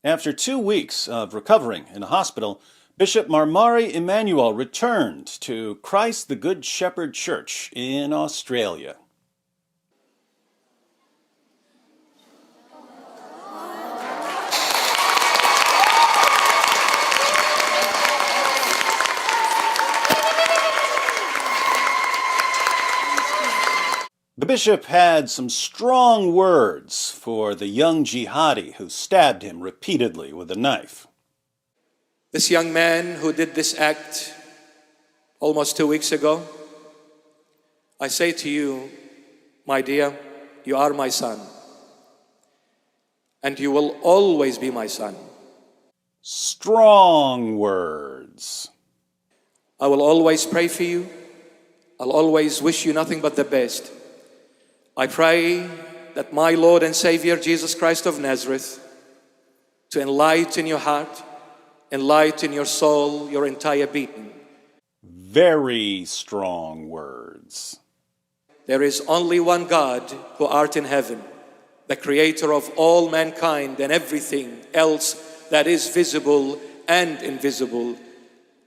After 2 weeks of recovering in a hospital, Bishop Marmari Emmanuel returned to Christ the Good Shepherd Church in Australia. The bishop had some strong words for the young jihadi who stabbed him repeatedly with a knife. This young man who did this act almost 2 weeks ago, I say to you, my dear, you are my son, and you will always be my son. Strong words. I will always pray for you. I'll always wish you nothing but the best. I pray that my Lord and Savior, Jesus Christ of Nazareth, to enlighten your heart, enlighten your soul, your entire being. Very strong words. There is only one God who art in heaven, the creator of all mankind and everything else that is visible and invisible.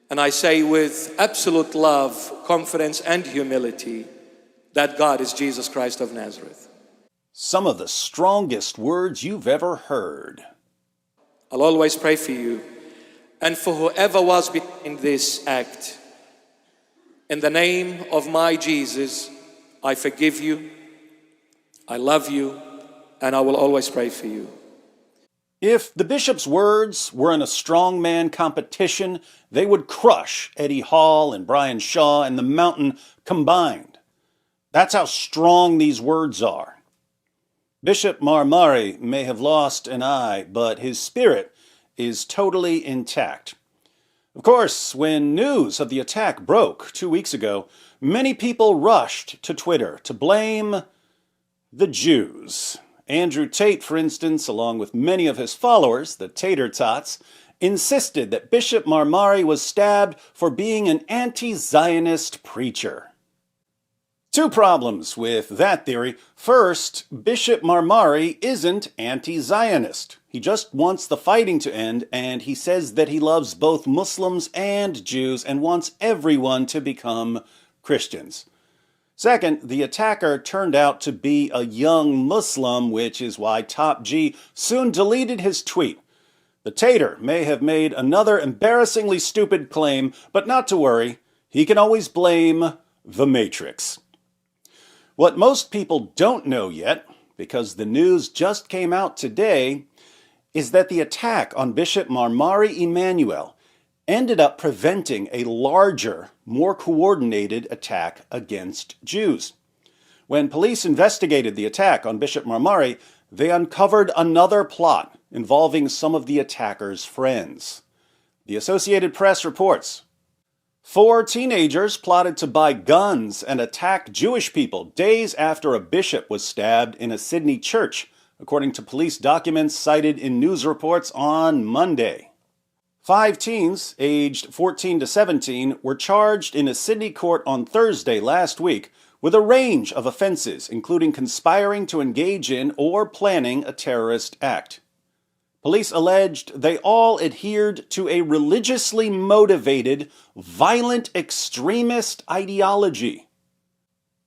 And I say with absolute love, confidence, and humility, that God is Jesus Christ of Nazareth. Some of the strongest words you've ever heard. I'll always pray for you and for whoever was behind this act. In the name of my Jesus, I forgive you, I love you, and I will always pray for you. If the bishop's words were in a strongman competition, they would crush Eddie Hall and Brian Shaw and the Mountain combined. That's how strong these words are. Bishop Marmari may have lost an eye, but his spirit is totally intact. Of course, when news of the attack broke 2 weeks ago, many people rushed to Twitter to blame the Jews. Andrew Tate, for instance, along with many of his followers, the Tater Tots, insisted that Bishop Marmari was stabbed for being an anti-Zionist preacher. Two problems with that theory. First, Bishop Marmari isn't anti-Zionist. He just wants the fighting to end, and he says that he loves both Muslims and Jews and wants everyone to become Christians. Second, the attacker turned out to be a young Muslim, which is why Top G soon deleted his tweet. The Tater may have made another embarrassingly stupid claim, but not to worry, he can always blame the Matrix. What most people don't know yet, because the news just came out today, is that the attack on Bishop Marmari Emmanuel ended up preventing a larger, more coordinated attack against Jews. When police investigated the attack on Bishop Marmari, they uncovered another plot involving some of the attacker's friends. The Associated Press reports, 4 teenagers plotted to buy guns and attack Jewish people days after a bishop was stabbed in a Sydney church, according to police documents cited in news reports on Monday. 5 teens, aged 14 to 17, were charged in a Sydney court on Thursday last week with a range of offenses, including conspiring to engage in or planning a terrorist act. Police alleged they all adhered to a religiously motivated, violent extremist ideology.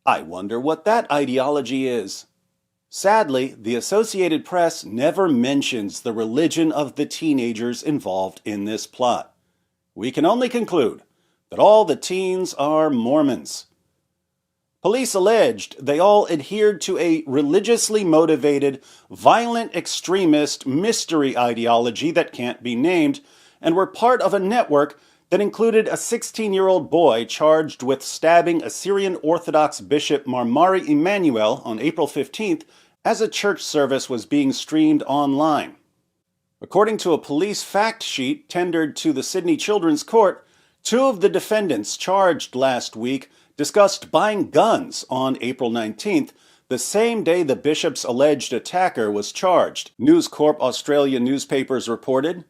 I wonder what that ideology is. Sadly, the Associated Press never mentions the religion of the teenagers involved in this plot. We can only conclude that all the teens are Mormons. Police alleged they all adhered to a religiously motivated, violent extremist mystery ideology that can't be named, and were part of a network that included a 16-year-old boy charged with stabbing Assyrian Orthodox Bishop Marmari Emmanuel on April 15th as a church service was being streamed online. According to a police fact sheet tendered to the Sydney Children's Court, 2 of the defendants charged last week discussed buying guns on April 19th, the same day the bishop's alleged attacker was charged, News Corp Australia newspapers reported.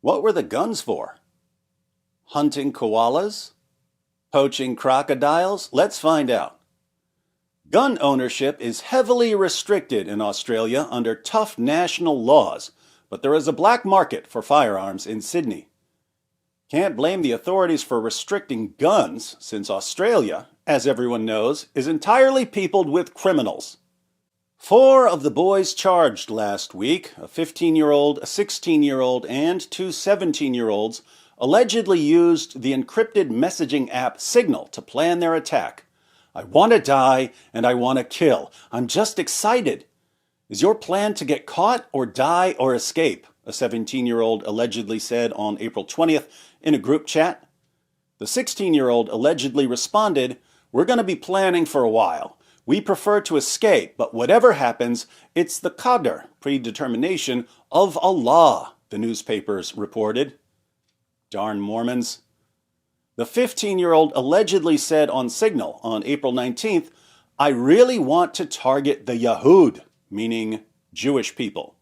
What were the guns for? Hunting koalas? Poaching crocodiles? Let's find out. Gun ownership is heavily restricted in Australia under tough national laws, but there is a black market for firearms in Sydney. Can't blame the authorities for restricting guns, since Australia, as everyone knows, is entirely peopled with criminals. 4 of the boys charged last week, a 15-year-old, a 16-year-old, and 2 17-year-olds, allegedly used the encrypted messaging app Signal to plan their attack. I want to die and I want to kill. I'm just excited. Is your plan to get caught or die or escape? A 17-year-old allegedly said on April 20th in a group chat. The 16-year-old allegedly responded, "We're going to be planning for a while. We prefer to escape, but whatever happens, it's the qadr, predetermination, of Allah," the newspapers reported. Darn Mormons. The 15-year-old allegedly said on Signal on April 19th, "I really want to target the Yahud," meaning Jewish people.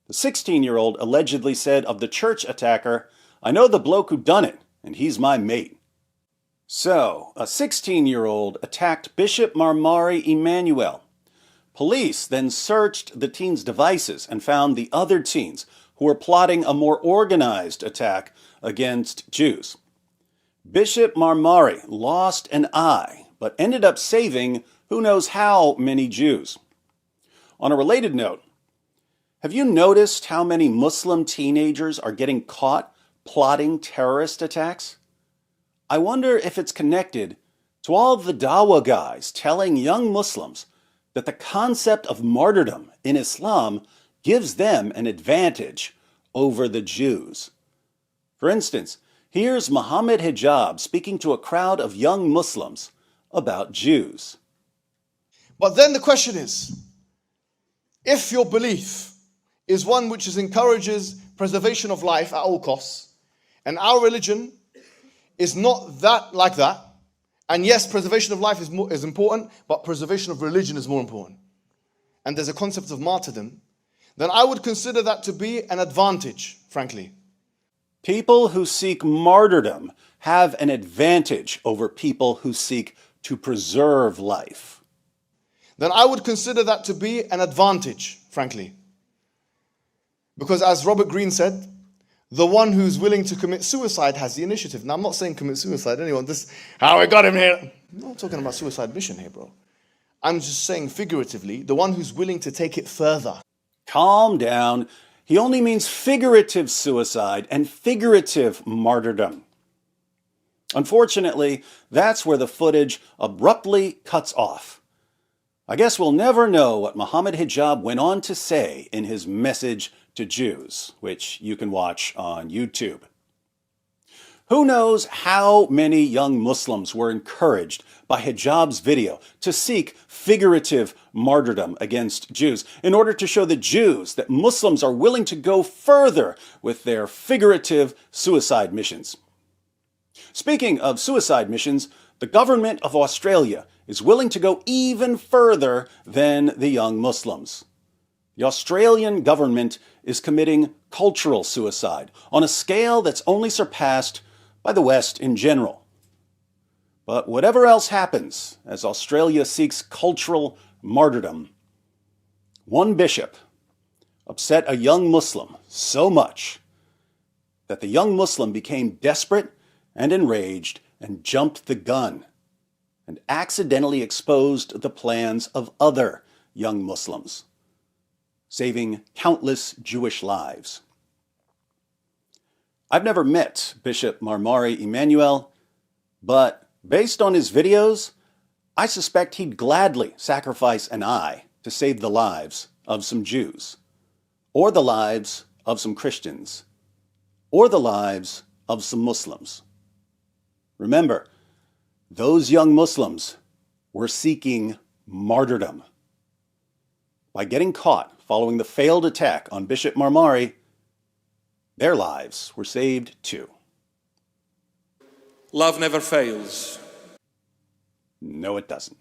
The 16-year-old allegedly said of the church attacker, "I know the bloke who done it, and he's my mate." So, a 16-year-old attacked Bishop Marmari Emmanuel. Police then searched the teen's devices and found the other teens who were plotting a more organized attack against Jews. Bishop Marmari lost an eye, but ended up saving who knows how many Jews. On a related note, have you noticed how many Muslim teenagers are getting caught plotting terrorist attacks? I wonder if it's connected to all the Dawah guys telling young Muslims that the concept of martyrdom in Islam gives them an advantage over the Jews. For instance, here's Muhammad Hijab speaking to a crowd of young Muslims about Jews. But then the question is, if your belief is one which encourages preservation of life at all costs, and our religion is not that like that, and yes, preservation of life is important, but preservation of religion is more important, and there's a concept of martyrdom, then I would consider that to be an advantage, frankly. People who seek martyrdom have an advantage over people who seek to preserve life. Then I would consider that to be an advantage, frankly. Because as Robert Greene said, the one who's willing to commit suicide has the initiative. Now, I'm not saying commit suicide. Anyone, this how we got him here. I'm not talking about suicide mission here, bro. I'm just saying figuratively, the one who's willing to take it further. Calm down. He only means figurative suicide and figurative martyrdom. Unfortunately, that's where the footage abruptly cuts off. I guess we'll never know what Muhammad Hijab went on to say in his message to Jews, which you can watch on YouTube. Who knows how many young Muslims were encouraged by Hijab's video to seek figurative martyrdom against Jews in order to show the Jews that Muslims are willing to go further with their figurative suicide missions. Speaking of suicide missions, the government of Australia is willing to go even further than the young Muslims. The Australian government is committing cultural suicide on a scale that's only surpassed by the West in general. But whatever else happens as Australia seeks cultural martyrdom, one bishop upset a young Muslim so much that the young Muslim became desperate and enraged and jumped the gun and accidentally exposed the plans of other young Muslims, saving countless Jewish lives. I've never met Bishop Marmari Emmanuel, but based on his videos, I suspect he'd gladly sacrifice an eye to save the lives of some Jews, or the lives of some Christians, or the lives of some Muslims. Remember, those young Muslims were seeking martyrdom. By getting caught following the failed attack on Bishop Marmari, their lives were saved too. Love never fails. No, it doesn't.